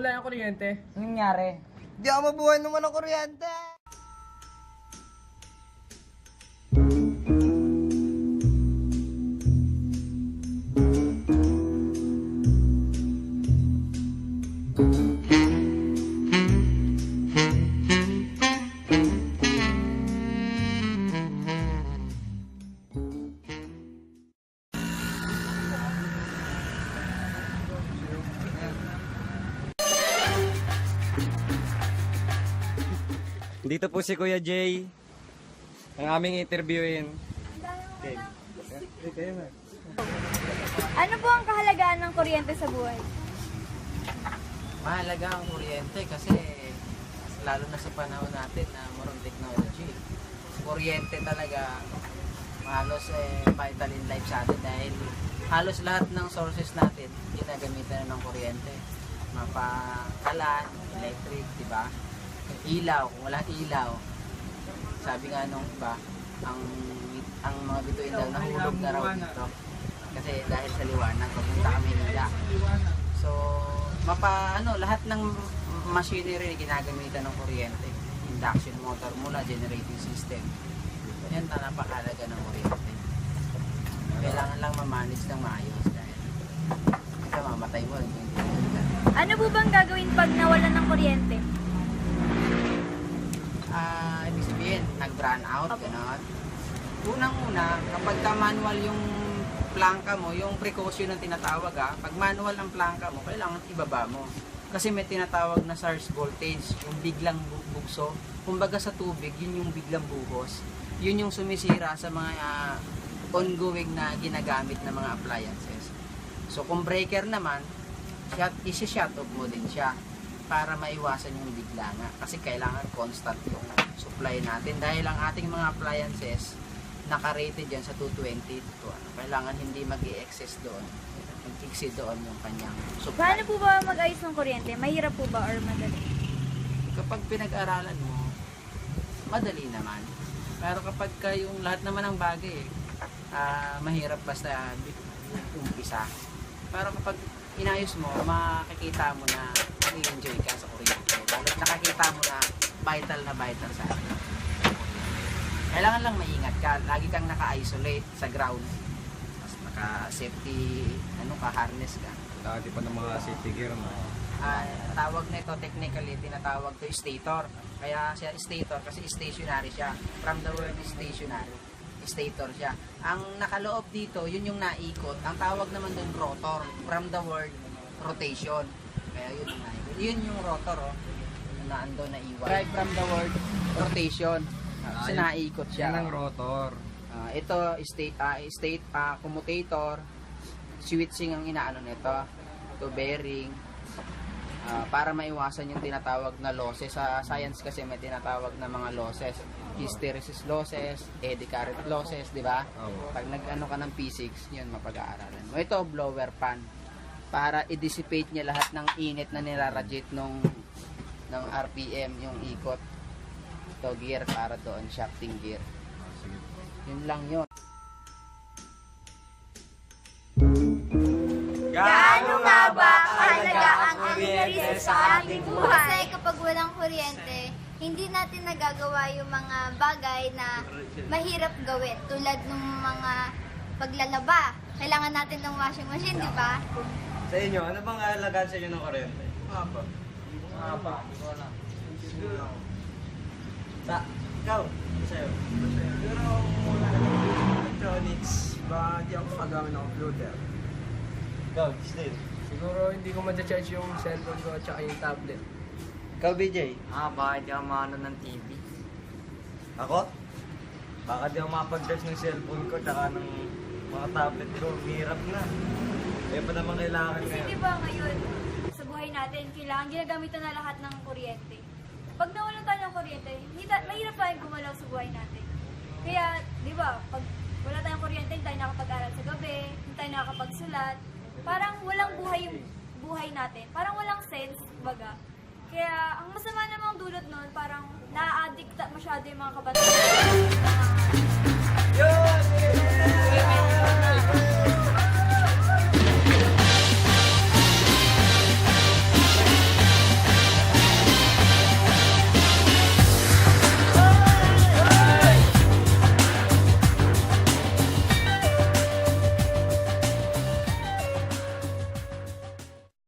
nawala yung kuryente. Anong nangyari? Di ako mabuhay naman ng kuryente. Dito po si Kuya Jay, ang aming interviewin. Ano po ang kahalagaan ng kuryente sa buhay? Mahalaga ang kuryente kasi lalo na sa panahon natin na morong technology. Kuryente talaga halos vital in life sa atin dahil halos lahat ng sources natin ginagamitan ng kuryente. Mapakalan, electric, di ba? Ilaw, kung wala ilaw, sabi nga nung iba, ang mga bituin daw nahulog na raw dito. Kasi dahil sa liwanag, papunta kami nila. So, lahat ng machinery ginagamitan ng kuryente. Induction motor mula, generating system. Yan na napakalaga ng kuryente. Kailangan lang mamanage ng maayos dahil ito mamatay mo. Ano po bang gagawin pag nawalan ng kuryente? Ibig sabihin, nag-run out, gano'n. Unang-una, kapag manual yung plangka mo, yung precaution ng tinatawag pag manual ang plangka mo, kailangan ibaba mo. Kasi may tinatawag na surge voltage, yung biglang bugso. Kumbaga sa tubig, yun yung biglang buhos. Yun yung sumisira sa mga ongoing na ginagamit na mga appliances. So kung breaker naman, isi-shut off mo din siya para maiwasan yung bigla nga. Kasi kailangan constant yung supply natin. Dahil ang ating mga appliances, naka-rated yan sa 220 to kailangan hindi mag-i-excess doon. Mag-exceed doon yung kanyang supply. Paano po ba mag-ayos ng kuryente? Mahirap po ba or madali? Kapag pinag-aralan mo, madali naman. Pero kapag yung lahat naman ng bagay, mahirap basta umpisa. Pero kapag inayos mo, makikita mo na i-enjoy ka sa kuryente. Lalo't nakakita mo na vital sa atin. Kailangan lang maingat ka. Lagi kang naka-isolate sa ground. Mas naka-safety, harness ka. Lagi pa ng mga safety gear mo. Tawag na ito technically, tinatawag to stator. Kaya siya stator kasi stationary siya. From the word stationary. Stator siya. Ang nakaloob dito, yun yung naikot. Ang tawag naman doon rotor. From the word rotation. Kaya yun yung naikot. Yun yung rotor, naando na iwan. Right from the word rotation. Kasi naikot siya. Yan ang rotor. Ito, state commutator. Switching ang inaano nito. Ito bearing. Para maiwasan yung tinatawag na losses. Sa science kasi may tinatawag na mga losses. Hysteresis losses, eddy current losses, di ba? Pag nag-ano ka ng physics, yun mapag-aaralan mo. Ito, blower fan. Para i-dissipate niya lahat ng init na niraradiate ng RPM, yung ikot. Ito, gear para doon, shafting gear. Yun lang yun. Gaano nga ba kahalaga ang kuryente sa ating Kasi buhay? kapag walang kuryente, hindi natin nagagawa yung mga bagay na mahirap gawin. Tulad ng mga paglalaba. Kailangan natin ng washing machine, di ba? Sa inyo, ano bang alagaan sa inyo ng kuryente? Hindi ko alam. Ikaw, sa'yo. Pero muna electronics, ba di ako paggamit ng computer. Ikaw, still. Siguro hindi ko ma-charge yung cellphone ko at saka yung tablet. Ikaw, BJ. Baka di ako maano ng TV. Ako? Baka di ako makapag-charge ng cellphone ko tsaka ng mga tablet ko. Hirap na. Kaya pa naman kailangan Kasi ngayon. di ba ngayon, sa buhay natin, kailangan ginagamitan na lahat ng kuryente. Pag nawalan tayo ng kuryente, mahirap tayong gumalaw sa buhay natin. Kaya, di ba, pag wala tayong kuryente, hindi tayo nakapag-aral sa gabi, hindi tayo nakapagsulat. Parang walang buhay yung buhay natin. Parang walang sense, baga. Kaya, ang masama namang dulot nun, parang na-addict masyado yung mga kabataan.